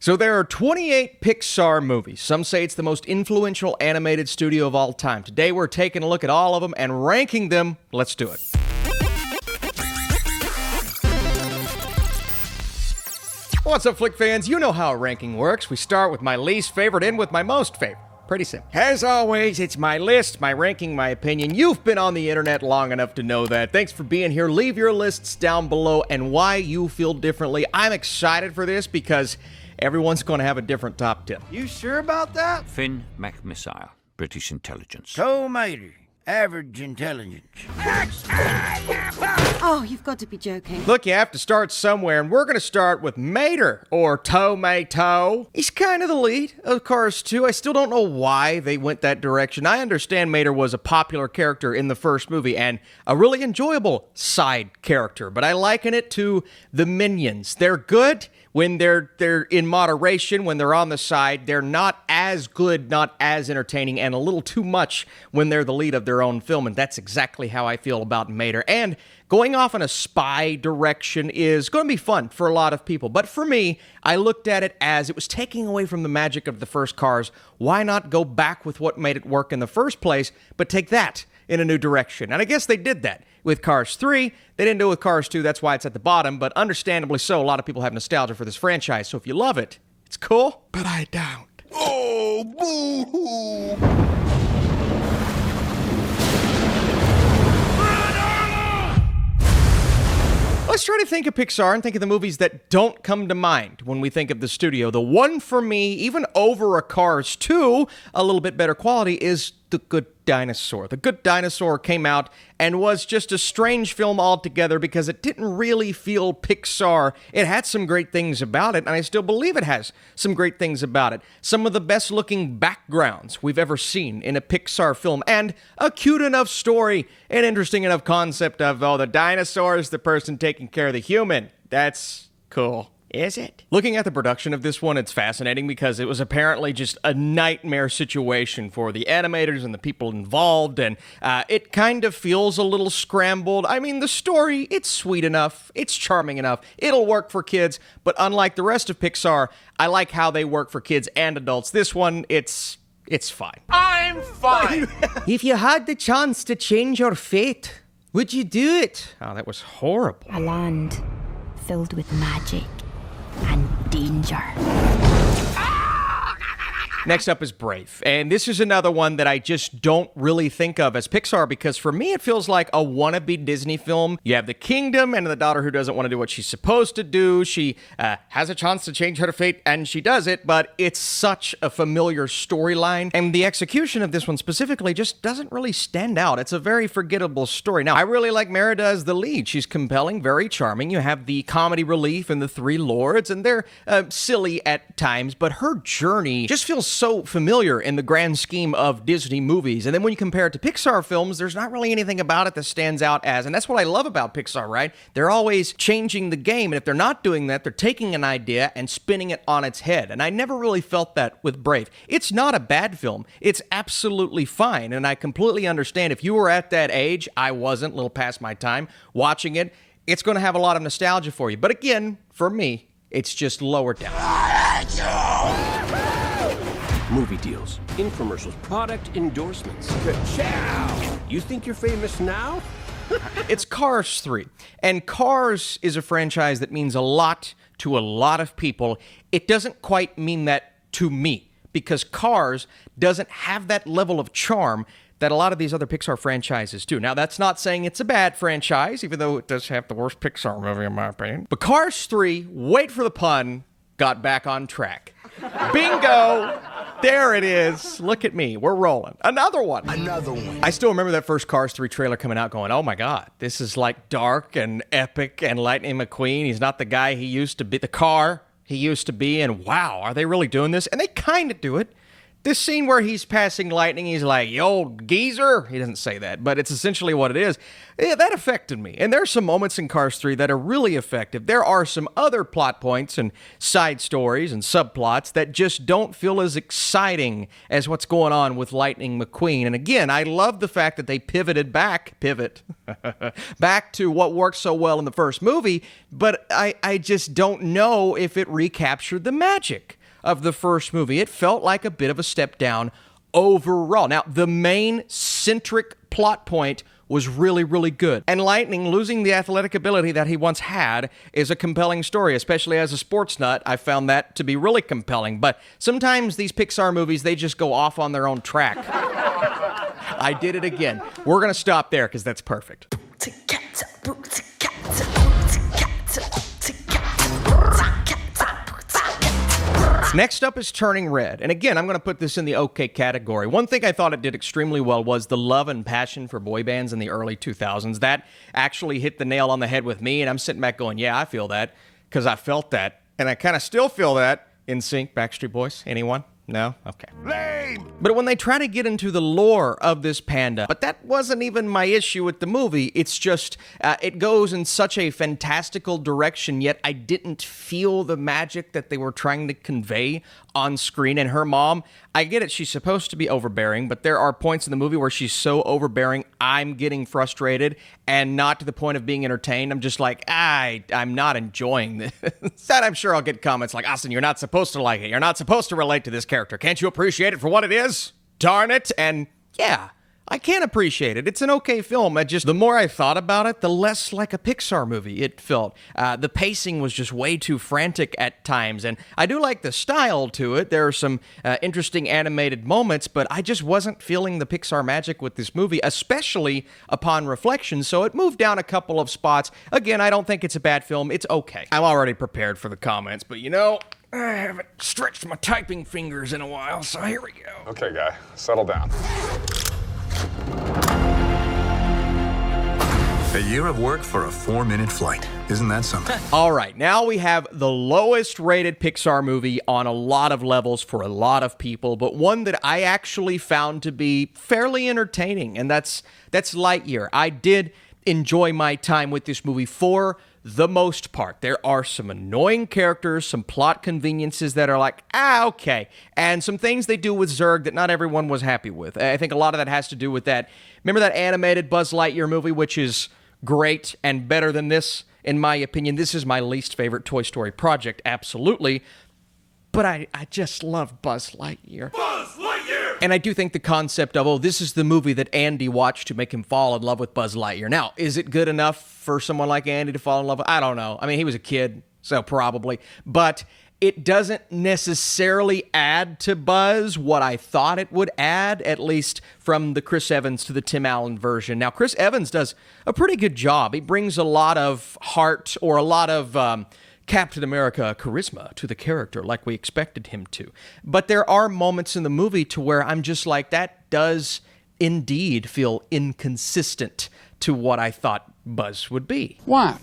So there are 28 Pixar movies. Some say it's the most influential animated studio of all time. Today we're taking a look at all of them and ranking them. Let's do it. What's up, Flick fans? You know how a ranking works. We start with my least favorite, end with my most favorite. Pretty simple. As always, it's my list, my ranking, my opinion. You've been on the internet long enough to know that. Thanks for being here. Leave your lists down below and why you feel differently. I'm excited for this because everyone's going to have a different top 10. You sure about that? Finn McMissile, British intelligence. Toe Mater, average intelligence. Oh, you've got to be joking. Look, you have to start somewhere, and we're going to start with Mater, or Tomato. He's kind of the lead of Cars 2. I still don't know why they went that direction. I understand Mater was a popular character in the first movie, and a really enjoyable side character, but I liken it to the Minions. They're good when they're in moderation, when they're on the side. They're not as good, not as entertaining, and a little too much when they're the lead of their own film, and that's exactly how I feel about Mater. And going off in a spy direction is going to be fun for a lot of people. But for me, I looked at it as it was taking away from the magic of the first Cars. Why not go back with what made it work in the first place, but take that in a new direction? And I guess they did that with Cars 3. They didn't do it with Cars 2. That's why it's at the bottom. But understandably so, a lot of people have nostalgia for this franchise. So if you love it, it's cool, but I don't. Oh, boo-hoo! Let's try to think of Pixar and think of the movies that don't come to mind when we think of the studio. The one for me, even over a Cars 2, a little bit better quality, is The Good Dinosaur. The Good Dinosaur came out and was just a strange film altogether because it didn't really feel Pixar. It had some great things about it, and I still believe it has some great things about it. Some of the best looking backgrounds we've ever seen in a Pixar film, and a cute enough story, an interesting enough concept of, oh, the dinosaur is the person taking care of the human. That's cool. Is it? Looking at the production of this one, it's fascinating because it was apparently just a nightmare situation for the animators and the people involved, and it kind of feels a little scrambled. I mean, the story, it's sweet enough, it's charming enough, it'll work for kids, but unlike the rest of Pixar, I like how they work for kids and adults. This one, it's fine. I'm fine! If you had the chance to change your fate, would you do it? Oh, that was horrible. A land filled with magic and danger. Next up is Brave, and this is another one that I just don't really think of as Pixar because for me it feels like a wannabe Disney film. You have the kingdom and the daughter who doesn't want to do what she's supposed to do. She has a chance to change her fate, and she does it, but it's such a familiar storyline, and the execution of this one specifically just doesn't really stand out. It's a very forgettable story. Now, I really like Merida as the lead. She's compelling, very charming. You have the comedy relief in the Three Lords, and they're silly at times, but her journey just feels so familiar in the grand scheme of Disney movies. And then when you compare it to Pixar films, there's not really anything about it that stands out as, and that's what I love about Pixar, right? They're always changing the game, and if they're not doing that, they're taking an idea and spinning it on its head. And I never really felt that with Brave. It's not a bad film. It's absolutely fine, and I completely understand if you were at that age, I wasn't, a little past my time, watching it, it's going to have a lot of nostalgia for you. But again, for me, it's just lower down. Movie deals, infomercials, product endorsements. Ka-chow! You think you're famous now? It's Cars 3. And Cars is a franchise that means a lot to a lot of people. It doesn't quite mean that to me, because Cars doesn't have that level of charm that a lot of these other Pixar franchises do. Now, that's not saying it's a bad franchise, even though it does have the worst Pixar movie, in my opinion. But Cars 3, wait for the pun, got back on track. Bingo! There it is. Look at me. We're rolling. Another one. I still remember that first Cars 3 trailer coming out going, oh my God, this is like dark and epic, and Lightning McQueen, he's not the guy he used to be, the car he used to be, and wow, are they really doing this? And they kind of do it. This scene where he's passing lightning, he's like, "You old geezer." He doesn't say that, but it's essentially what it is. Yeah, that affected me. And there are some moments in Cars 3 that are really effective. There are some other plot points and side stories and subplots that just don't feel as exciting as what's going on with Lightning McQueen. And again, I love the fact that they back to what worked so well in the first movie, but I just don't know if it recaptured the magic of the first movie. It felt like a bit of a step down overall. Now, the main centric plot point was really, really good. And Lightning losing the athletic ability that he once had is a compelling story, especially as a sports nut. I found that to be really compelling. But sometimes these Pixar movies, they just go off on their own track. I did it again. We're going to stop there because that's perfect. Next up is Turning Red. And again, I'm going to put this in the okay category. One thing I thought it did extremely well was the love and passion for boy bands in the early 2000s. That actually hit the nail on the head with me, and I'm sitting back going, yeah, I feel that, because I felt that. And I kind of still feel that. NSYNC, Backstreet Boys, anyone? No? Okay. Lame! But when they try to get into the lore of this panda, but that wasn't even my issue with the movie. It's just, it goes in such a fantastical direction, yet I didn't feel the magic that they were trying to convey on screen. And her mom, I get it, she's supposed to be overbearing, but there are points in the movie where she's so overbearing, I'm getting frustrated, and not to the point of being entertained. I'm just like, I'm not enjoying this. That I'm sure I'll get comments like, Austin, you're not supposed to like it. You're not supposed to relate to this character. Can't you appreciate it for what it is? Darn it. And yeah, I can appreciate it. It's an okay film. The more I thought about it, the less like a Pixar movie it felt. The pacing was just way too frantic at times, and I do like the style to it. There are some interesting animated moments, but I just wasn't feeling the Pixar magic with this movie, especially upon reflection, so it moved down a couple of spots. Again, I don't think it's a bad film. It's okay. I'm already prepared for the comments, but you know, I haven't stretched my typing fingers in a while, so here we go. Okay, guy, settle down. A year of work for a 4-minute flight. Isn't that something? All right, now we have the lowest rated Pixar movie on a lot of levels for a lot of people, but one that I actually found to be fairly entertaining, and that's Lightyear. I did enjoy my time with this movie for the most part. There are some annoying characters, some plot conveniences that are like, okay, and some things they do with Zurg that not everyone was happy with. I think a lot of that has to do with that. Remember that animated Buzz Lightyear movie, which is great and better than this, in my opinion? This is my least favorite Toy Story project, absolutely. But I just love Buzz Lightyear. Buzz Lightyear! And I do think the concept of, this is the movie that Andy watched to make him fall in love with Buzz Lightyear. Now, is it good enough for someone like Andy to fall in love with? I don't know. I mean, he was a kid, so probably. But it doesn't necessarily add to Buzz what I thought it would add, at least from the Chris Evans to the Tim Allen version. Now, Chris Evans does a pretty good job. He brings a lot of heart, or a lot of Captain America charisma to the character, like we expected him to. But there are moments in the movie to where I'm just like, that does indeed feel inconsistent to what I thought Buzz would be. Why?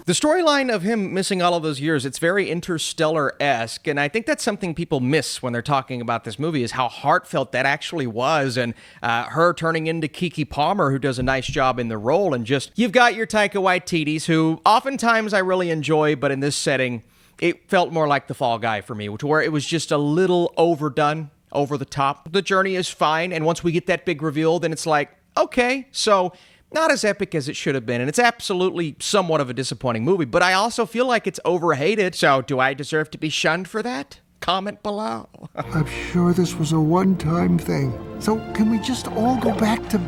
The storyline of him missing all of those years, it's very Interstellar-esque, and I think that's something people miss when they're talking about this movie, is how heartfelt that actually was, and her turning into Keke Palmer, who does a nice job in the role, and just, you've got your Taika Waititis, who oftentimes I really enjoy, but in this setting, it felt more like The Fall Guy for me, to where it was just a little overdone, over the top. The journey is fine, and once we get that big reveal, then it's like, okay, so not as epic as it should have been, and it's absolutely somewhat of a disappointing movie, but I also feel like it's overhated, so do I deserve to be shunned for that? Comment below. I'm sure this was a one-time thing. So can we just all go back to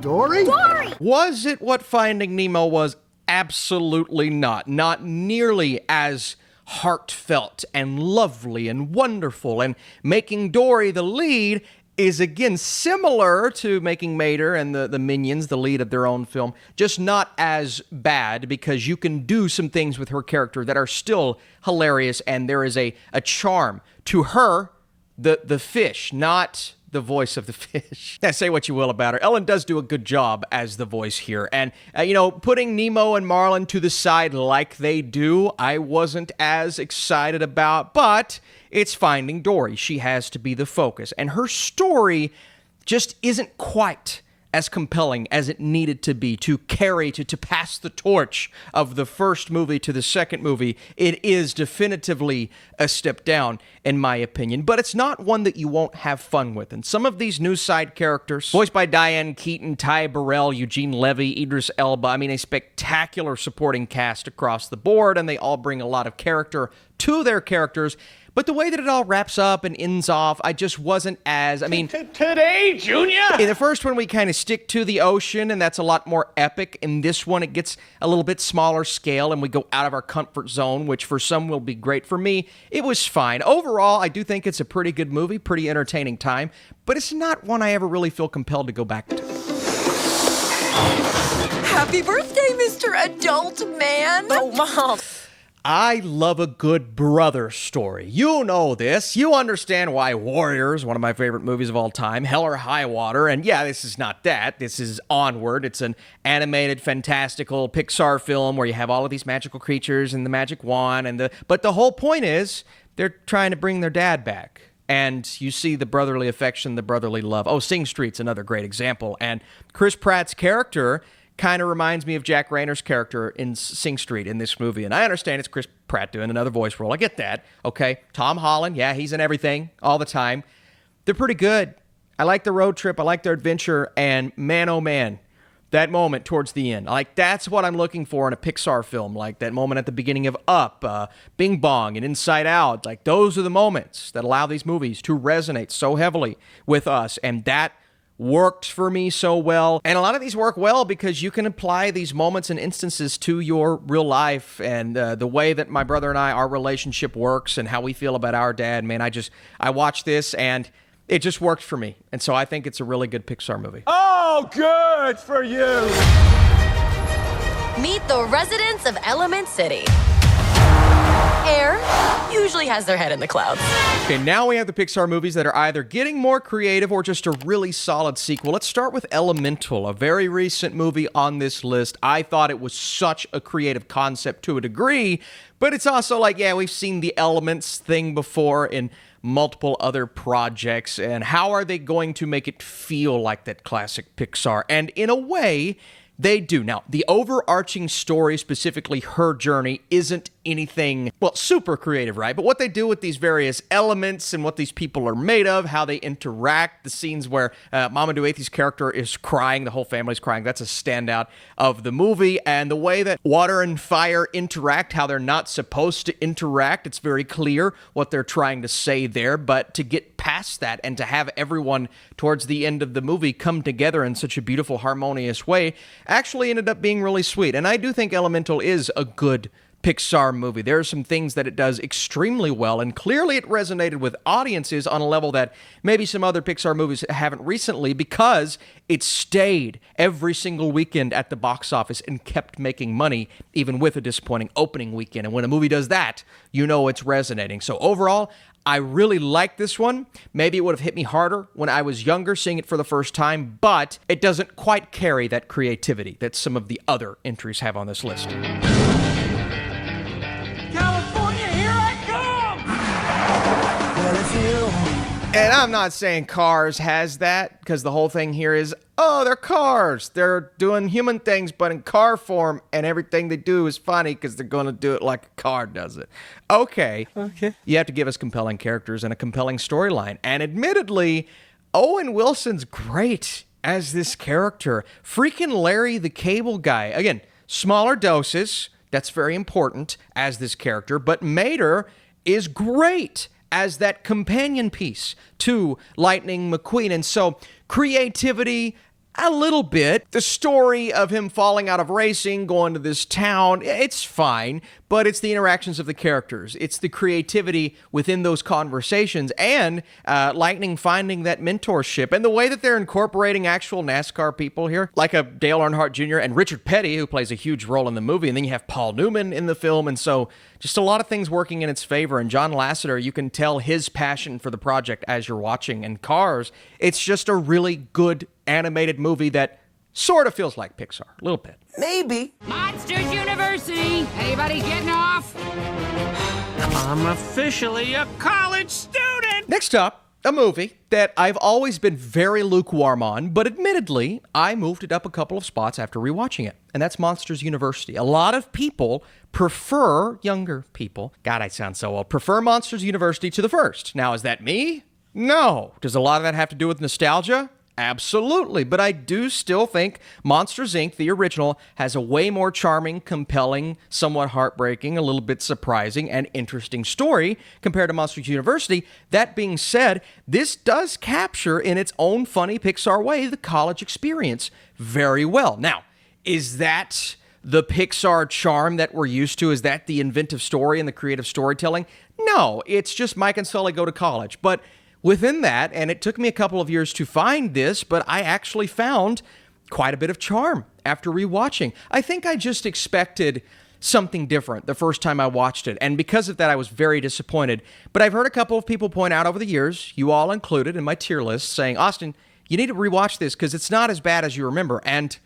Dory? Dory! Was it what Finding Nemo was? Absolutely not. Not nearly as heartfelt and lovely and wonderful, and making Dory the lead is again similar to making Mater and the Minions the lead of their own film, just not as bad, because you can do some things with her character that are still hilarious, and there is a charm to her, the fish, not the voice of the fish. Now, say what you will about her. Ellen does do a good job as the voice here. And, putting Nemo and Marlin to the side like they do, I wasn't as excited about, but it's Finding Dory. She has to be the focus. And her story just isn't quite as compelling as it needed to be to carry, to pass the torch of the first movie to the second movie. It is definitively a step down, in my opinion, but it's not one that you won't have fun with. And some of these new side characters, voiced by Diane Keaton, Ty Burrell, Eugene Levy, Idris Elba, a spectacular supporting cast across the board, and they all bring a lot of character to their characters. But the way that it all wraps up and ends off, I just wasn't as, Today, Junior! In the first one, we kind of stick to the ocean, and that's a lot more epic. In this one, it gets a little bit smaller scale, and we go out of our comfort zone, which for some will be great. For me, it was fine. Overall, I do think it's a pretty good movie, pretty entertaining time, but it's not one I ever really feel compelled to go back to. Happy birthday, Mr. Adult Man! Oh, Mom! I love a good brother story. You know this. You understand why Warriors, one of my favorite movies of all time, Hell or High Water, and yeah, this is not that. This is Onward. It's an animated, fantastical Pixar film where you have all of these magical creatures and the magic wand, but the whole point is they're trying to bring their dad back. And you see the brotherly affection, the brotherly love. Oh, Sing Street's another great example. And Chris Pratt's character kind of reminds me of Jack Rayner's character in Sing Street in this movie. And I understand it's Chris Pratt doing another voice role. I get that. Okay. Tom Holland. Yeah, he's in everything all the time. They're pretty good. I like the road trip. I like their adventure. And man, oh man, that moment towards the end. That's what I'm looking for in a Pixar film. Like that moment at the beginning of Up, Bing Bong, and Inside Out. Those are the moments that allow these movies to resonate so heavily with us. And that worked for me so well. And a lot of these work well because you can apply these moments and instances to your real life and the way that my brother and I, our relationship works and how we feel about our dad. Man, I watched this and it just worked for me. And so I think it's a really good Pixar movie. Oh, good for you! Meet the residents of Element City. Air usually has their head in the clouds. Okay, now we have the Pixar movies that are either getting more creative or just a really solid sequel. Let's start with Elemental, a very recent movie on this list. I thought it was such a creative concept to a degree, but it's also we've seen the Elements thing before in multiple other projects, and how are they going to make it feel like that classic Pixar? And in a way, they do. Now, the overarching story, specifically her journey, isn't anything, super creative, right? But what they do with these various elements and what these people are made of, how they interact, the scenes where Mamoudou Athie's character is crying, the whole family's crying, that's a standout of the movie. And the way that water and fire interact, how they're not supposed to interact, it's very clear what they're trying to say there. But to get past that and to have everyone towards the end of the movie come together in such a beautiful, harmonious way actually ended up being really sweet. And I do think Elemental is a good Pixar movie. There are some things that it does extremely well, and clearly it resonated with audiences on a level that maybe some other Pixar movies haven't recently, because it stayed every single weekend at the box office and kept making money, even with a disappointing opening weekend. And when a movie does that, you know it's resonating. So overall, I really like this one. Maybe it would have hit me harder when I was younger, seeing it for the first time, but it doesn't quite carry that creativity that some of the other entries have on this list. California, here I come! And I'm not saying Cars has that, because the whole thing here is, they're cars. They're doing human things, but in car form, and everything they do is funny because they're going to do it like a car does it. Okay. You have to give us compelling characters and a compelling storyline. And admittedly, Owen Wilson's great as this character. Freaking Larry the Cable Guy. Again, smaller doses. That's very important as this character. But Mater is great as that companion piece to Lightning McQueen. And so creativity, a little bit. The story of him falling out of racing, going to this town, it's fine. but it's the interactions of the characters. It's the creativity within those conversations, and Lightning finding that mentorship, and the way that they're incorporating actual NASCAR people here, like a Dale Earnhardt Jr. and Richard Petty, who plays a huge role in the movie, and then you have Paul Newman in the film, and so just a lot of things working in its favor. And John Lasseter, you can tell his passion for the project as you're watching. And Cars, it's just a really good animated movie that sort of feels like Pixar, a little bit. Maybe. Monsters University! Anybody getting off? I'm officially a college student! Next up, a movie that I've always been very lukewarm on, but admittedly, I moved it up a couple of spots after rewatching it, and that's Monsters University. A lot of people prefer, younger people, God, I sound so old, prefer Monsters University to the first. Now, is that me? No. Does a lot of that have to do with nostalgia? Absolutely, but I do still think Monsters, Inc., the original, has a way more charming, compelling, somewhat heartbreaking, a little bit surprising, and interesting story compared to Monsters University. That being said, this does capture, in its own funny Pixar way, the college experience very well. Now, is that the Pixar charm that we're used to? Is that the inventive story and the creative storytelling? No, it's just Mike and Sully go to college, but within that, and it took me a couple of years to find this, but I actually found quite a bit of charm after rewatching. I think I just expected something different the first time I watched it, and because of that, I was very disappointed. But I've heard a couple of people point out over the years, you all included in my tier list, saying, Austin, you need to rewatch this because it's not as bad as you remember, and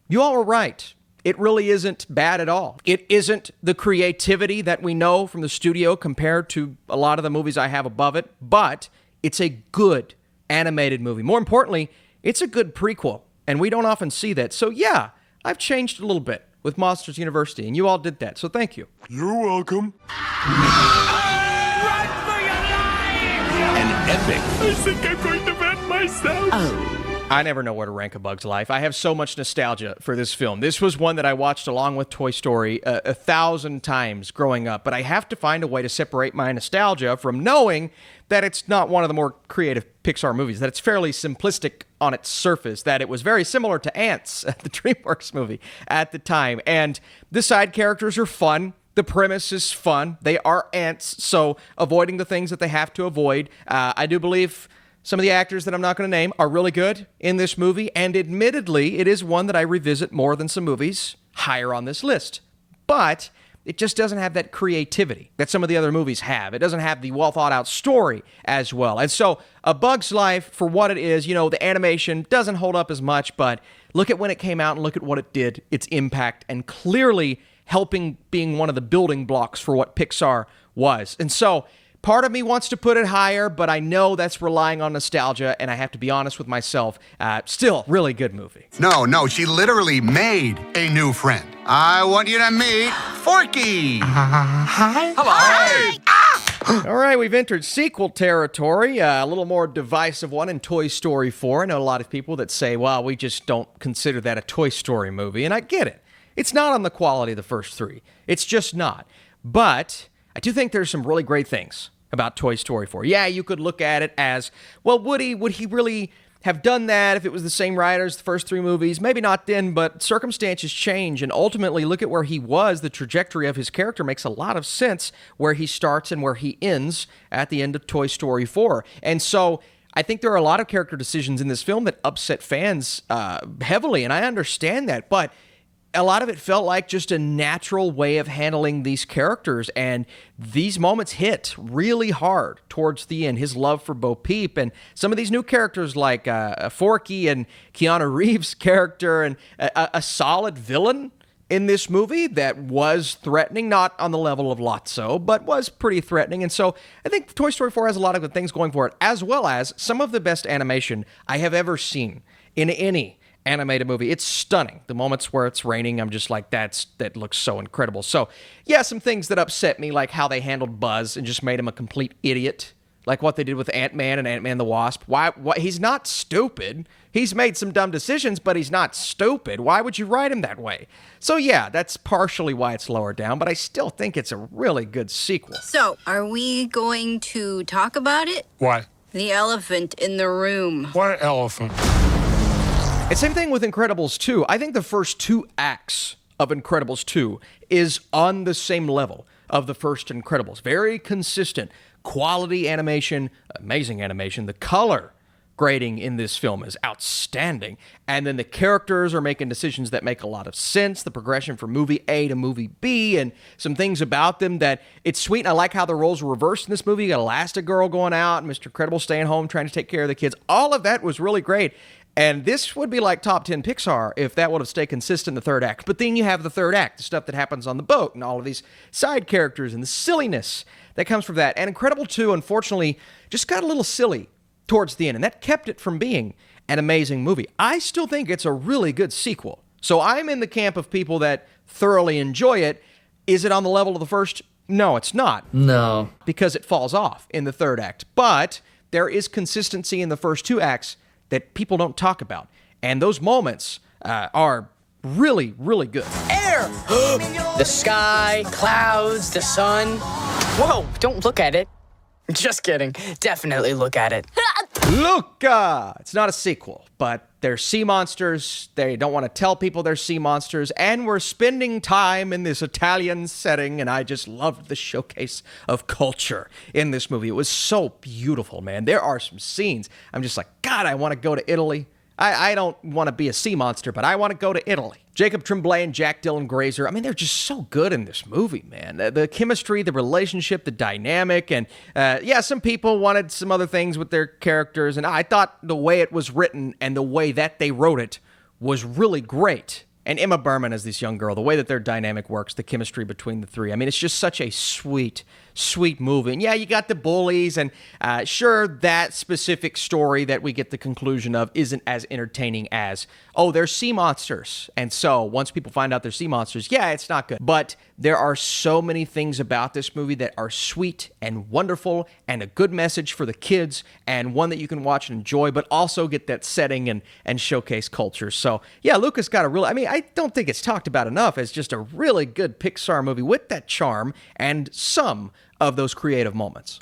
you all were right. It really isn't bad at all. It isn't the creativity that we know from the studio compared to a lot of the movies I have above it, but it's a good animated movie. More importantly, it's a good prequel, and we don't often see that. So yeah, I've changed a little bit with Monsters University, and you all did that, so thank you. You're welcome. Run for your lives! An epic. I think I'm going to vet myself. I never know where to rank A Bug's Life. I have so much nostalgia for this film. This was one that I watched along with Toy Story 1,000 times growing up, but I have to find a way to separate my nostalgia from knowing that it's not one of the more creative Pixar movies, that it's fairly simplistic on its surface, that it was very similar to Ants, the DreamWorks movie at the time. And the side characters are fun. The premise is fun. They are ants, so avoiding the things that they have to avoid. I do believe some of the actors that I'm not going to name are really good in this movie, and admittedly, it is one that I revisit more than some movies higher on this list. But it just doesn't have that creativity that some of the other movies have. It doesn't have the well-thought-out story as well. And so, A Bug's Life, for what it is, you know, the animation doesn't hold up as much, but look at when it came out and look at what it did, its impact, and clearly helping being one of the building blocks for what Pixar was. And so, part of me wants to put it higher, but I know that's relying on nostalgia, and I have to be honest with myself. Still, really good movie. No, she literally made a new friend. I want you to meet Forky. Hi. Hello. All right, we've entered sequel territory, a little more divisive one in Toy Story 4. I know a lot of people that say, well, we just don't consider that a Toy Story movie, and I get it. It's not on the quality of the first three. It's just not. But I do think there's some really great things about Toy Story 4. Yeah, you could look at it as, well, would he really have done that if it was the same writer as the first three movies? Maybe not then, but circumstances change, and ultimately look at where he was. The trajectory of his character makes a lot of sense where he starts and where he ends at the end of Toy Story 4. And so I think there are a lot of character decisions in this film that upset fans heavily, and I understand that, but a lot of it felt like just a natural way of handling these characters, and these moments hit really hard towards the end. His love for Bo Peep and some of these new characters like Forky and Keanu Reeves' character, and a solid villain in this movie that was threatening, not on the level of Lotso, but was pretty threatening. And so I think Toy Story 4 has a lot of good things going for it, as well as some of the best animation I have ever seen in any animated movie. It's stunning. The moments where it's raining, I'm just like, that looks so incredible. So yeah, some things that upset me, like how they handled Buzz and just made him a complete idiot, like what they did with Ant-Man and Ant-Man the Wasp. Why? He's not stupid. He's made some dumb decisions, but he's not stupid. Why would you write him that way? So yeah, that's partially why it's lower down, but I still think it's a really good sequel. So, are we going to talk about it? What? The elephant in the room. What elephant? And same thing with Incredibles 2. I think the first two acts of Incredibles 2 is on the same level of the first Incredibles. Very consistent, quality animation, amazing animation. The color grading in this film is outstanding. And then the characters are making decisions that make a lot of sense. The progression from movie A to movie B and some things about them that it's sweet. And I like how the roles were reversed in this movie. You got Elastigirl going out and Mr. Incredible staying home trying to take care of the kids. All of that was really great. And this would be like top 10 Pixar if that would have stayed consistent in the third act. But then you have the third act, the stuff that happens on the boat and all of these side characters and the silliness that comes from that. And Incredible 2, unfortunately, just got a little silly towards the end, and that kept it from being an amazing movie. I still think it's a really good sequel. So I'm in the camp of people that thoroughly enjoy it. Is it on the level of the first? No, it's not. No. Because it falls off in the third act. But there is consistency in the first two acts that people don't talk about. And those moments are really, really good. Air! The sky, clouds, the sun. Whoa, don't look at it. Just kidding. Definitely look at it. Luca! It's not a sequel, but they're sea monsters. They don't want to tell people they're sea monsters, and we're spending time in this Italian setting, and I just loved the showcase of culture in this movie. It was so beautiful, man. There are some scenes. I'm just like, God, I want to go to Italy. I don't want to be a sea monster, but I want to go to Italy. Jacob Tremblay and Jack Dylan Grazer, I mean, they're just so good in this movie, man. The chemistry, the relationship, the dynamic, and yeah, some people wanted some other things with their characters, and I thought the way it was written and the way that they wrote it was really great. And Emma Berman as this young girl, the way that their dynamic works, the chemistry between the three. I mean, it's just such a sweet, sweet movie. And yeah, you got the bullies, and sure, that specific story that we get the conclusion of isn't as entertaining as, oh, they're sea monsters. And so once people find out they're sea monsters, yeah, it's not good. But there are so many things about this movie that are sweet and wonderful and a good message for the kids and one that you can watch and enjoy, but also get that setting and showcase culture. So yeah, Lucas got a really, I mean, I don't think it's talked about enough as just a really good Pixar movie with that charm and some of those creative moments.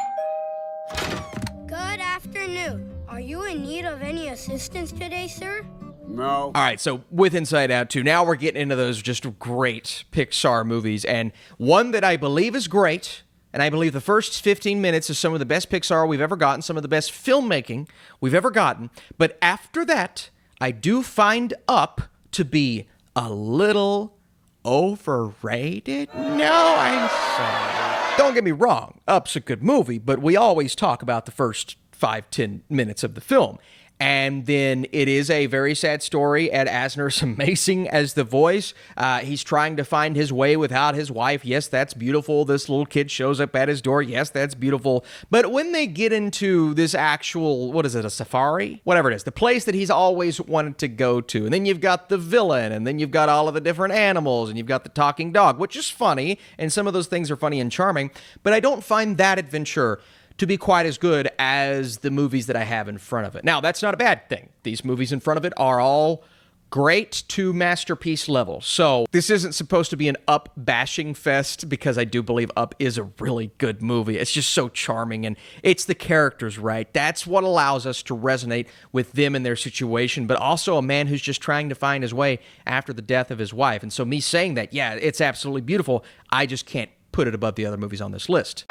Good afternoon. Are you in need of any assistance today, sir? No. All right, so with Inside Out 2, now we're getting into those just great Pixar movies, and one that I believe is great, and I believe the first 15 minutes is some of the best Pixar we've ever gotten, some of the best filmmaking we've ever gotten, but after that, I do find Up to be a little overrated. No, I'm sorry. Don't get me wrong, Up's a good movie, but we always talk about the first 5-10 minutes of the film. And then it is a very sad story. Ed Asner's amazing as the voice. He's trying to find his way without his wife. Yes, that's beautiful. This little kid shows up at his door. Yes, that's beautiful. But when they get into this actual, what is it, a safari? Whatever it is, the place that he's always wanted to go to. And then you've got the villain, and then you've got all of the different animals, and you've got the talking dog, which is funny. And some of those things are funny and charming. But I don't find that adventure to be quite as good as the movies that I have in front of it. Now, that's not a bad thing. These movies in front of it are all great to masterpiece level. So this isn't supposed to be an Up bashing fest, because I do believe Up is a really good movie. It's just so charming, and it's the characters, right? That's what allows us to resonate with them and their situation, but also a man who's just trying to find his way after the death of his wife. And so me saying that, yeah, it's absolutely beautiful, I just can't put it above the other movies on this list.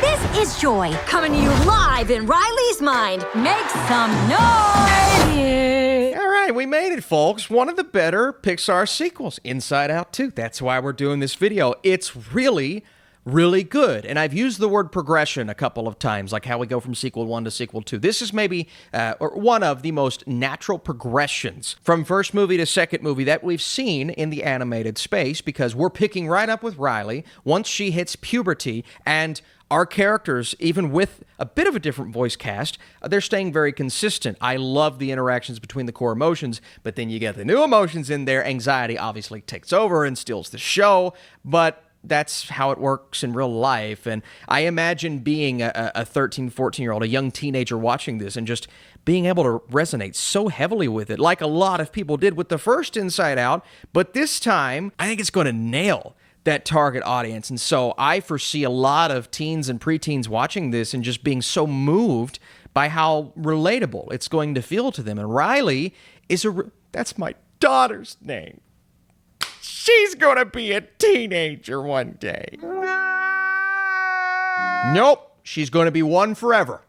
This is Joy, coming to you live in Riley's mind. Make some noise! All right, we made it, folks. One of the better Pixar sequels, Inside Out 2. That's why we're doing this video. It's really, really good. And I've used the word progression a couple of times, like how we go from sequel 1 to sequel 2. This is maybe one of the most natural progressions from first movie to second movie that we've seen in the animated space, because we're picking right up with Riley once she hits puberty, and our characters, even with a bit of a different voice cast, they're staying very consistent. I love the interactions between the core emotions, but then you get the new emotions in there. Anxiety obviously takes over and steals the show, but that's how it works in real life. And I imagine being a 13, 14-year-old, a young teenager watching this and just being able to resonate so heavily with it, like a lot of people did with the first Inside Out. But this time, I think it's going to nail that target audience. And so I foresee a lot of teens and preteens watching this and just being so moved by how relatable it's going to feel to them. And Riley is that's my daughter's name. She's gonna be a teenager one day. Nope, she's gonna be one forever.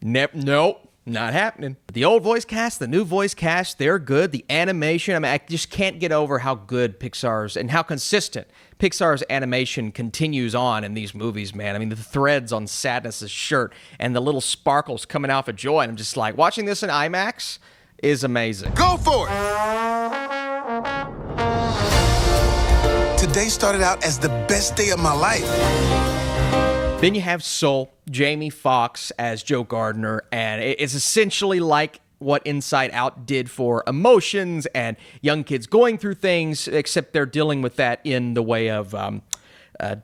Nope. Not happening. The old voice cast, the new voice cast, they're good. The animation, I mean, I just can't get over how good Pixar's and how consistent Pixar's animation continues on in these movies, man. I mean, the threads on Sadness's shirt and the little sparkles coming off of joy. And I'm just like, watching this in IMAX is amazing. Go for it! Today started out as the best day of my life. Then you have Soul, Jamie Foxx as Joe Gardner, and it's essentially like what Inside Out did for emotions and young kids going through things, except they're dealing with that in the way of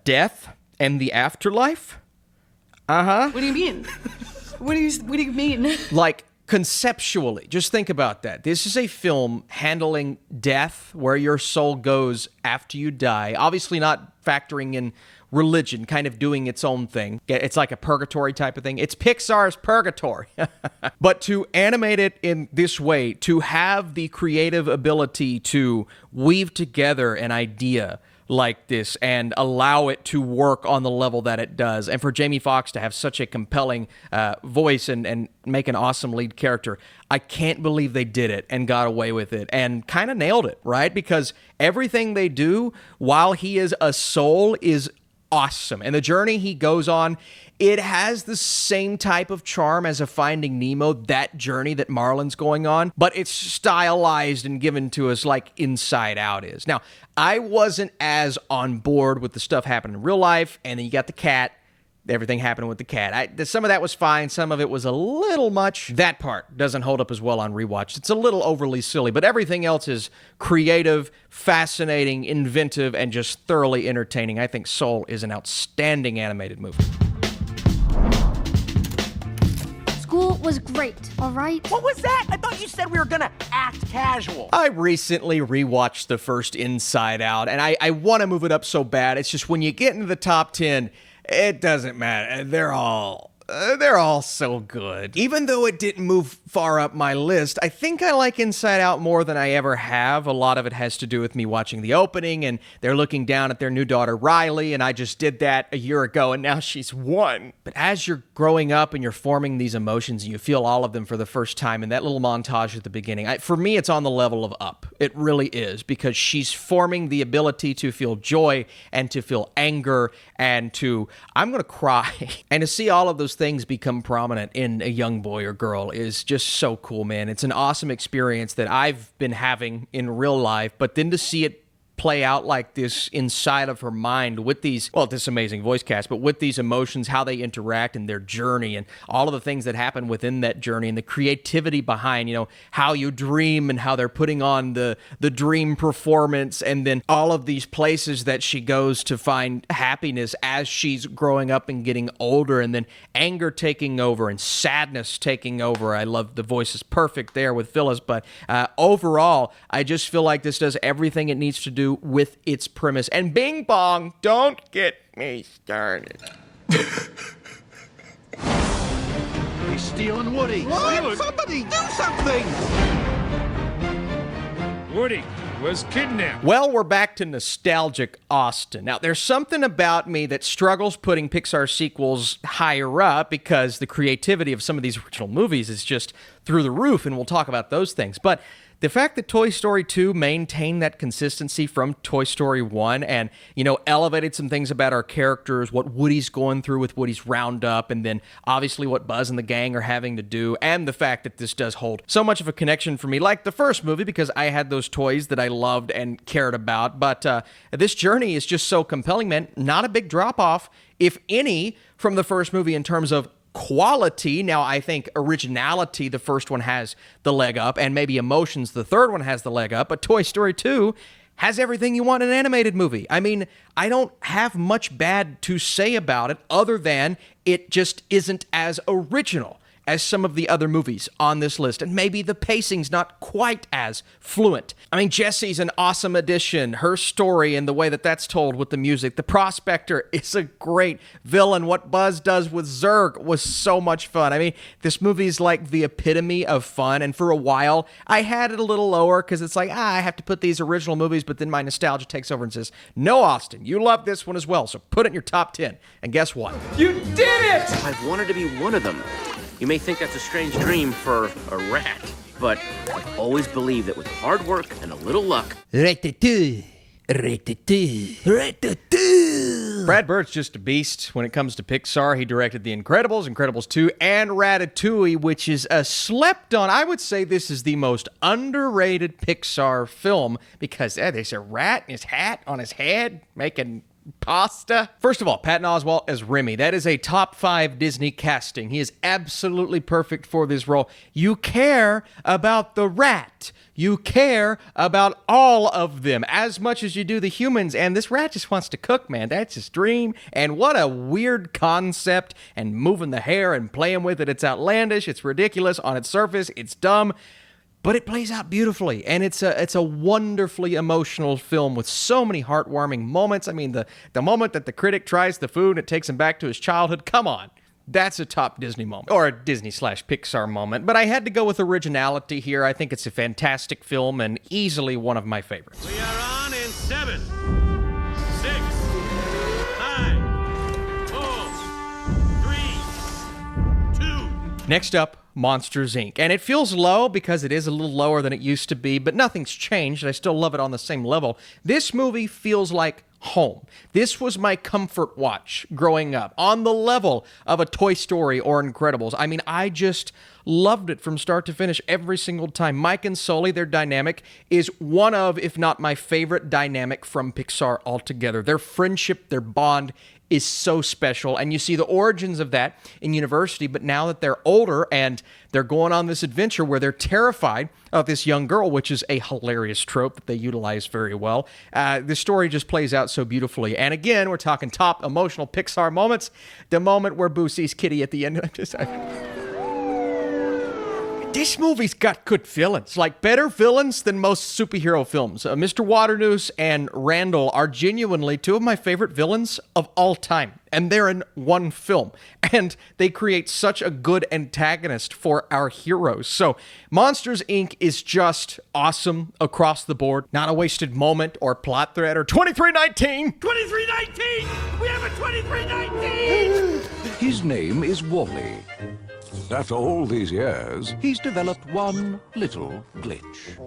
death and the afterlife. What do you mean? What do you mean? Like, conceptually, just think about that. This is a film handling death, where your soul goes after you die, obviously not factoring in religion, kind of doing its own thing. It's like a purgatory type of thing. It's Pixar's Purgatory. But to animate it in this way, to have the creative ability to weave together an idea like this and allow it to work on the level that it does, and for Jamie Foxx to have such a compelling voice and make an awesome lead character, I can't believe they did it and got away with it and kind of nailed it, right? Because everything they do while he is a soul is awesome. And the journey he goes on, it has the same type of charm as a Finding Nemo, that journey that Marlin's going on, but it's stylized and given to us like Inside Out is. Now, I wasn't as on board with the stuff happening in real life, and then you got the cat, everything happening with the cat. Some of that was fine, some of it was a little much. That part doesn't hold up as well on rewatch. It's a little overly silly, but everything else is creative, fascinating, inventive, and just thoroughly entertaining. I think Soul is an outstanding animated movie. School was great, all right? What was that? I thought you said we were gonna act casual. I recently rewatched the first Inside Out, and I want to move it up so bad. It's just when you get into the top 10, it doesn't matter. They're all so good. Even though it didn't move far up my list, I think I like Inside Out more than I ever have. A lot of it has to do with me watching the opening, and they're looking down at their new daughter, Riley, and I just did that a year ago, and now she's 1. But as you're growing up and you're forming these emotions, and you feel all of them for the first time, and that little montage at the beginning, for me, it's on the level of Up. It really is, because she's forming the ability to feel joy and to feel anger and to, I'm going to cry. And to see all of those things become prominent in a young boy or girl is just so cool, man. It's an awesome experience that I've been having in real life, but then to see it play out like this inside of her mind with these, well, this amazing voice cast, but with these emotions, how they interact in their journey and all of the things that happen within that journey and the creativity behind, you know, how you dream and how they're putting on the dream performance, and then all of these places that she goes to find happiness as she's growing up and getting older, and then anger taking over and sadness taking over. I love the voice is perfect there with Phyllis, but overall, I just feel like this does everything it needs to do with its premise. And Bing Bong, don't get me started. He's stealing Woody. What? Somebody do something! Woody was kidnapped. Well, we're back to nostalgic Austin. Now, there's something about me that struggles putting Pixar sequels higher up because the creativity of some of these original movies is just through the roof, and we'll talk about those things. But the fact that Toy Story 2 maintained that consistency from Toy Story 1 and, you know, elevated some things about our characters, what Woody's going through with Woody's Roundup, and then obviously what Buzz and the gang are having to do, and the fact that this does hold so much of a connection for me, like the first movie, because I had those toys that I loved and cared about. But this journey is just so compelling, man. Not a big drop-off, if any, from the first movie in terms of quality. Now, I think originality, the first one has the leg up, and maybe emotions, the third one has the leg up, but Toy Story 2 has everything you want in an animated movie. I mean, I don't have much bad to say about it other than it just isn't as original as some of the other movies on this list, and maybe the pacing's not quite as fluent. I mean, Jessie's an awesome addition. Her story and the way that that's told with the music. The Prospector is a great villain. What Buzz does with Zurg was so much fun. I mean, this movie's like the epitome of fun, and for a while, I had it a little lower because it's like, I have to put these original movies, but then my nostalgia takes over and says, no, Austin, you love this one as well, so put it in your top 10. And guess what? You did it! I've wanted to be one of them. You may think that's a strange dream for a rat, but I've always believed that with hard work and a little luck... Brad Bird's just a beast when it comes to Pixar. He directed The Incredibles, Incredibles 2, and Ratatouille, which is a slept on. I would say this is the most underrated Pixar film because there's a rat in his hat on his head making pasta. First of all, Patton Oswalt as Remy. That is a top 5 Disney casting. He is absolutely perfect for this role. You care about the rat. You care about all of them as much as you do the humans. And this rat just wants to cook, man. That's his dream. And what a weird concept. And moving the hair and playing with it. It's outlandish. It's ridiculous. On its surface, it's dumb. But it plays out beautifully, and it's a wonderfully emotional film with so many heartwarming moments. I mean, the moment that the critic tries the food and it takes him back to his childhood, come on. That's a top Disney moment, or a Disney/Pixar moment. But I had to go with originality here. I think it's a fantastic film and easily one of my favorites. We are on in 7, 6, 5, 4, 3, 2. Next up, Monsters, Inc. And it feels low because it is a little lower than it used to be, but nothing's changed. I still love it on the same level. This movie feels like home. This was my comfort watch growing up, on the level of a Toy Story or Incredibles. I mean, I just loved it from start to finish every single time. Mike and Sully, their dynamic, is one of, if not my favorite dynamic from Pixar altogether. Their friendship, their bond is so special, and you see the origins of that in University, but now that they're older and they're going on this adventure where they're terrified of this young girl, which is a hilarious trope that they utilize very well, the story just plays out so beautifully. And again, we're talking top emotional Pixar moments, the moment where Boo sees Kitty at the end. This movie's got good villains, like better villains than most superhero films. Mr. Waternoose and Randall are genuinely two of my favorite villains of all time, and they're in one film, and they create such a good antagonist for our heroes. So Monsters, Inc. is just awesome across the board. Not a wasted moment or plot thread or 2319! 2319! We have a 2319! His name is Wally. After all these years, he's developed one little glitch.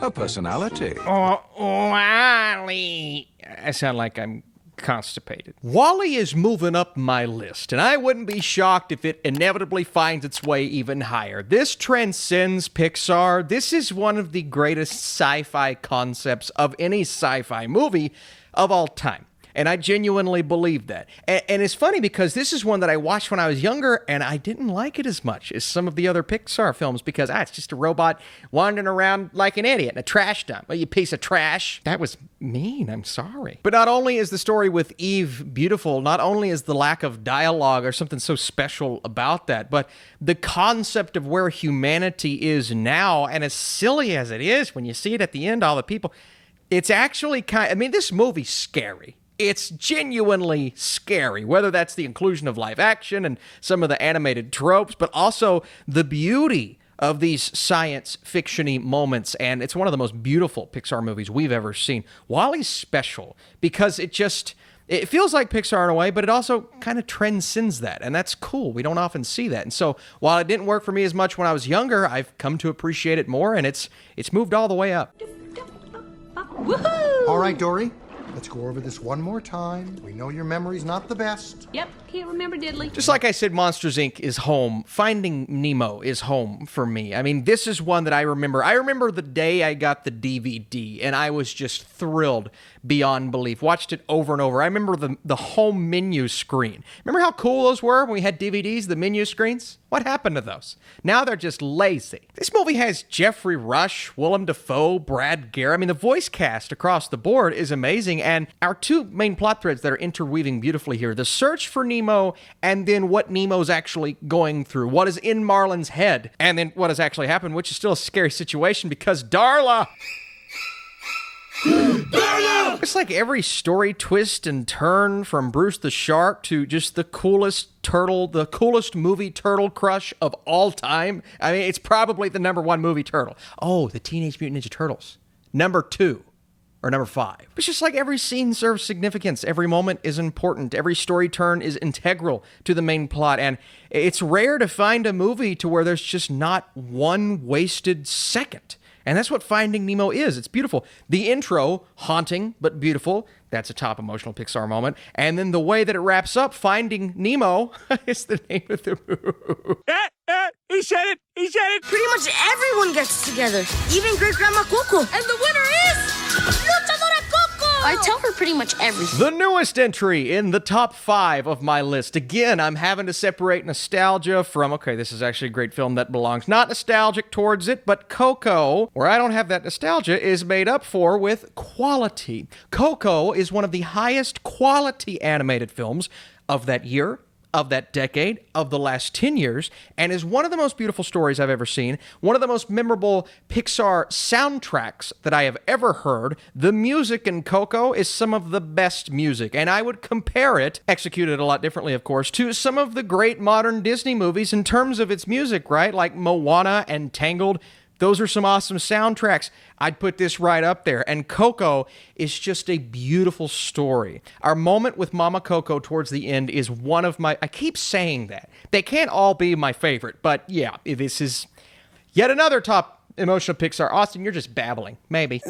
A personality. Oh, Wally. I sound like I'm constipated. Wally is moving up my list, and I wouldn't be shocked if it inevitably finds its way even higher. This transcends Pixar. This is one of the greatest sci-fi concepts of any sci-fi movie of all time. And I genuinely believe that. And it's funny because this is one that I watched when I was younger, and I didn't like it as much as some of the other Pixar films because, it's just a robot wandering around like an idiot in a trash dump. Well, you piece of trash. That was mean. I'm sorry. But not only is the story with Eve beautiful, not only is the lack of dialogue or something so special about that, but the concept of where humanity is now, and as silly as it is when you see it at the end, all the people, it's actually this movie's scary. It's genuinely scary, whether that's the inclusion of live action and some of the animated tropes, but also the beauty of these science fiction-y moments. And it's one of the most beautiful Pixar movies we've ever seen. Wally's special because it feels like Pixar in a way, but it also kind of transcends that. And that's cool. We don't often see that. And so while it didn't work for me as much when I was younger, I've come to appreciate it more, and it's moved all the way up. Woohoo! All right, Dory. Let's go over this one more time. We know your memory's not the best. Yep, can't remember diddly. Just like I said, Monsters, Inc. is home. Finding Nemo is home for me. I mean, this is one that I remember. I remember the day I got the DVD, and I was just thrilled beyond belief. Watched it over and over. I remember the home menu screen. Remember how cool those were when we had DVDs, the menu screens? What happened to those? Now they're just lazy. This movie has Jeffrey Rush, Willem Dafoe, Brad Garrett. I mean, the voice cast across the board is amazing, and our two main plot threads that are interweaving beautifully here. The search for Nemo Nemo, and then what Nemo's actually going through, what is in Marlin's head, and then what has actually happened, which is still a scary situation because Darla! It's like every story twist and turn from Bruce the Shark to just the coolest turtle, the coolest movie turtle crush of all time. I mean, it's probably the #1 movie turtle. Oh, the Teenage Mutant Ninja Turtles. #2 or #5. It's just like every scene serves significance. Every moment is important. Every story turn is integral to the main plot. And it's rare to find a movie to where there's just not one wasted second. And that's what Finding Nemo is. It's beautiful. The intro, haunting but beautiful. That's a top emotional Pixar moment. And then the way that it wraps up, Finding Nemo, is the name of the movie. He said it! He said it! Pretty much everyone gets together, even Great Grandma Coco. And the winner is Luchadora Coco! I tell her pretty much everything. The newest entry in the top 5 of my list. Again, I'm having to separate nostalgia from, okay, this is actually a great film that belongs not nostalgic towards it, but Coco, where I don't have that nostalgia, is made up for with quality. Coco is one of the highest quality animated films of that year, of that decade, of the last 10 years, and is one of the most beautiful stories I've ever seen, one of the most memorable Pixar soundtracks that I have ever heard. The music in Coco is some of the best music, and I would compare it, executed a lot differently, of course, to some of the great modern Disney movies in terms of its music, right? Like Moana and Tangled. Those are some awesome soundtracks. I'd put this right up there. And Coco is just a beautiful story. Our moment with Mama Coco towards the end is one of my... I keep saying that. They can't all be my favorite. But yeah, this is yet another top emotional Pixar. Austin, you're just babbling. Maybe.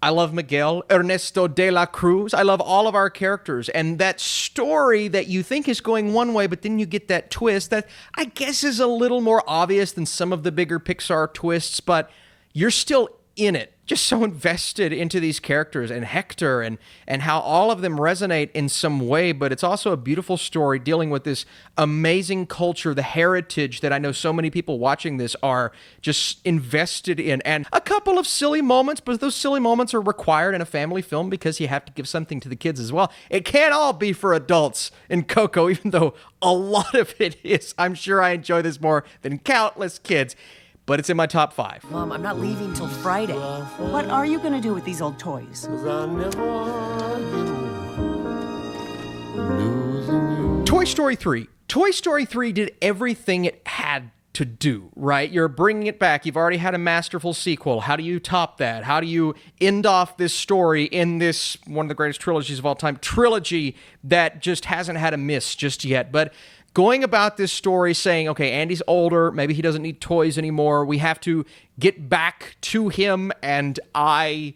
I love Miguel, Ernesto de la Cruz. I love all of our characters. And that story that you think is going one way, but then you get that twist that I guess is a little more obvious than some of the bigger Pixar twists, but you're still in it. Just so invested into these characters and Hector and how all of them resonate in some way, but it's also a beautiful story dealing with this amazing culture, the heritage that I know so many people watching this are just invested in. And a couple of silly moments, but those silly moments are required in a family film because you have to give something to the kids as well. It can't all be for adults in Coco, even though a lot of it is. I'm sure I enjoy this more than countless kids. But it's in my top 5. Mom, I'm not leaving till Friday. What are you gonna do with these old toys? Toy Story 3. Toy Story 3 did everything it had to do, right? You're bringing it back. You've already had a masterful sequel. How do you top that? How do you end off this story in this, one of the greatest trilogies of all time, trilogy that just hasn't had a miss just yet? But going about this story saying, okay, Andy's older, maybe he doesn't need toys anymore, we have to get back to him, and I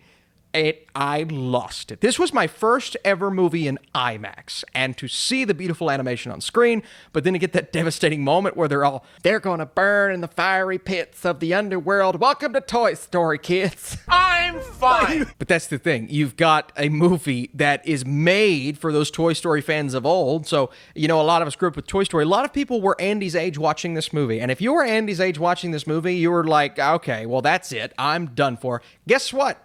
lost it. This was my first ever movie in IMAX, and to see the beautiful animation on screen, but then to get that devastating moment where they're gonna burn in the fiery pits of the underworld. Welcome to Toy Story, kids. I'm fine. But that's the thing. You've got a movie that is made for those Toy Story fans of old. So, you know, a lot of us grew up with Toy Story. A lot of people were Andy's age watching this movie. And if you were Andy's age watching this movie, you were like, okay, well, that's it. I'm done for. Guess what?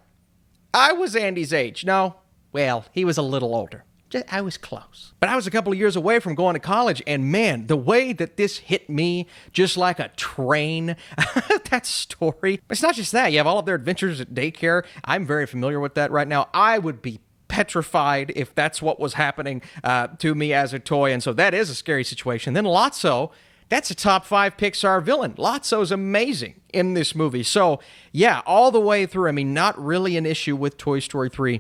I was Andy's age. No, well, he was a little older. I was close. But I was a couple of years away from going to college, and man, the way that this hit me just like a train, that story. It's not just that. You have all of their adventures at daycare. I'm very familiar with that right now. I would be petrified if that's what was happening to me as a toy, and so that is a scary situation. Then Lotso, that's a top 5 Pixar villain. Lotso's amazing in this movie. So, yeah, all the way through. I mean, not really an issue with Toy Story 3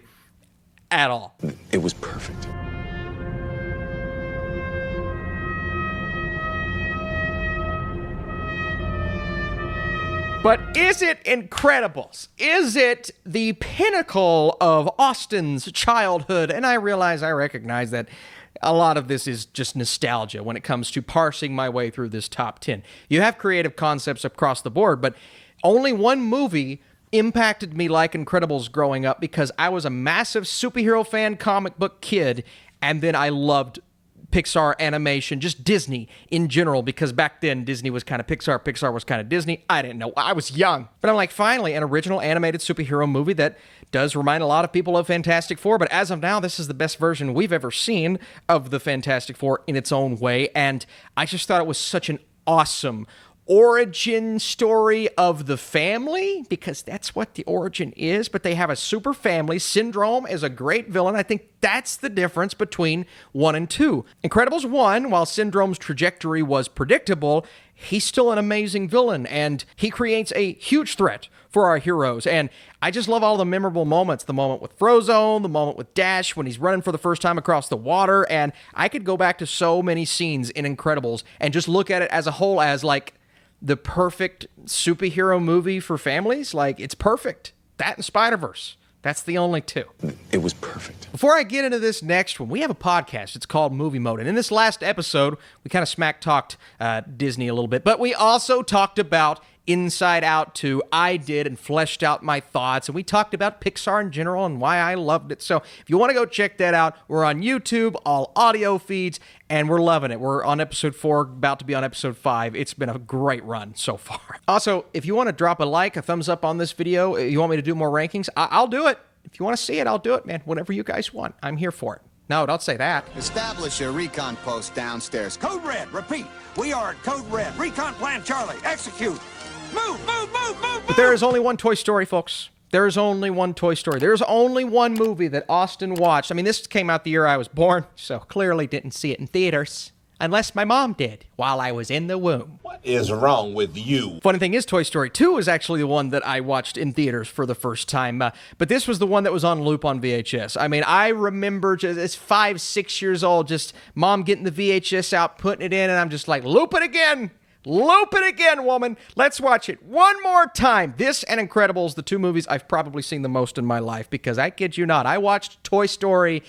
at all. It was perfect. But is it Incredibles? Is it the pinnacle of Austin's childhood? And I recognize that a lot of this is just nostalgia when it comes to parsing my way through this top 10. You have creative concepts across the board, but only one movie impacted me like Incredibles growing up because I was a massive superhero fan, comic book kid, and then I loved Pixar animation, just Disney in general, because back then Disney was kind of Pixar, Pixar was kind of Disney. I didn't know. I was young. But I'm like, finally, an original animated superhero movie that does remind a lot of people of Fantastic Four. But as of now, this is the best version we've ever seen of the Fantastic Four in its own way. And I just thought it was such an awesome origin story of the family, because that's what the origin is, but they have a super family. Syndrome is a great villain. I think that's the difference between 1 and 2. Incredibles 1, while Syndrome's trajectory was predictable, he's still an amazing villain, and he creates a huge threat for our heroes. And I just love all the memorable moments. The moment with Frozone, the moment with Dash when he's running for the first time across the water, and I could go back to so many scenes in Incredibles and just look at it as a whole as like the perfect superhero movie for families. Like, it's perfect. That and Spider-Verse. That's the only two. It was perfect. Before I get into this next one, we have a podcast. It's called Movie Mode. And in this last episode, we kind of smack-talked Disney a little bit. But we also talked about Inside Out 2. I did, and fleshed out my thoughts. And we talked about Pixar in general and why I loved it. So if you want to go check that out, we're on YouTube, all audio feeds, and we're loving it. We're on episode 4, about to be on episode 5. It's been a great run so far. Also, if you want to drop a like, a thumbs up on this video, you want me to do more rankings, I'll do it. If you want to see it, I'll do it, man. Whatever you guys want, I'm here for it. No, don't say that. Establish a recon post downstairs. Code Red, repeat. We are at Code Red. Recon Plan Charlie, execute. Move, move, move, move, But there is only one Toy Story, folks. There is only one Toy Story. There's only one movie that Austin watched. I mean, this came out the year I was born, so clearly didn't see it in theaters. Unless my mom did, while I was in the womb. What is wrong with you? Funny thing is, Toy Story 2 is actually the one that I watched in theaters for the first time. But this was the one that was on loop on VHS. I mean, I remember just as 5, 6 years old, just mom getting the VHS out, putting it in, and I'm just like, loop it again. Loop it again, woman. Let's watch it one more time. This and Incredibles, the two movies I've probably seen the most in my life, because I kid you not, I watched Toy Story.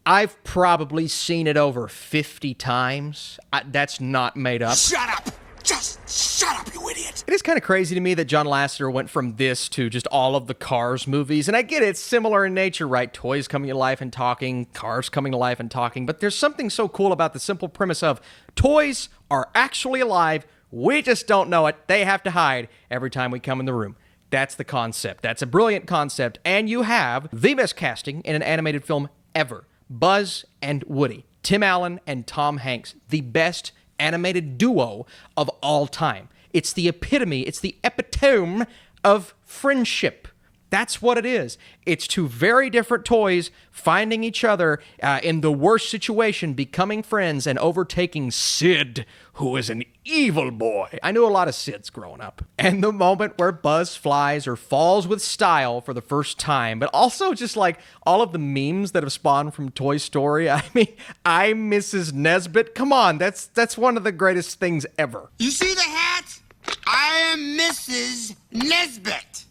I've probably seen it over 50 times. That's not made up. Shut up! Just shut up, you idiot! It is kind of crazy to me that John Lasseter went from this to just all of the Cars movies. And I get it, it's similar in nature, right? Toys coming to life and talking, cars coming to life and talking. But there's something so cool about the simple premise of toys are actually alive. We just don't know it. They have to hide every time we come in the room. That's the concept. That's a brilliant concept. And you have the best casting in an animated film ever. Buzz and Woody. Tim Allen and Tom Hanks. The best animated duo of all time. It's the epitome, it's the epitome of friendship. That's what it is. It's two very different toys finding each other in the worst situation, becoming friends, and overtaking Sid, who is an evil boy. I knew a lot of Sids growing up. And the moment where Buzz flies or falls with style for the first time, but also just like all of the memes that have spawned from Toy Story. I mean, I'm Mrs. Nesbit. Come on, that's one of the greatest things ever. You see the hat? I am Mrs. Nesbit.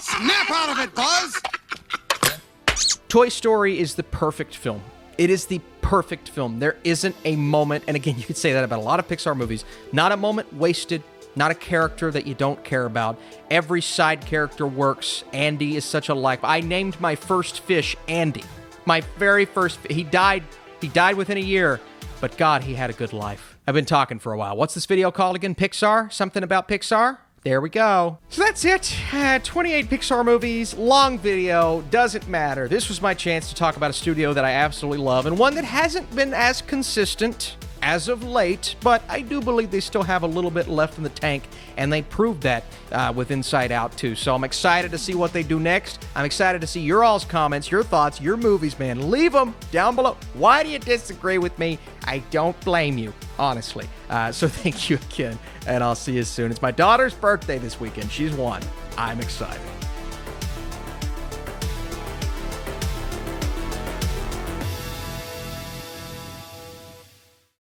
Snap out of it, Buzz! Toy Story is the perfect film. It is the perfect film. There isn't a moment, and again, you could say that about a lot of Pixar movies, not a moment wasted, not a character that you don't care about. Every side character works. Andy is such a life. I named my first fish Andy. My very first, he died within a year, but God, he had a good life. I've been talking for a while. What's this video called again? Pixar? Something about Pixar? There we go. So that's it. 28 Pixar movies, long video, doesn't matter. This was my chance to talk about a studio that I absolutely love, and one that hasn't been as consistent as of late, but I do believe they still have a little bit left in the tank, and they proved that with Inside Out too. So I'm excited to see what they do next. I'm excited to see your all's comments, your thoughts, your movies, man. Leave them down below. Why do you disagree with me? I don't blame you, honestly. So thank you again, and I'll see you soon. It's my daughter's birthday this weekend. She's 1. I'm excited.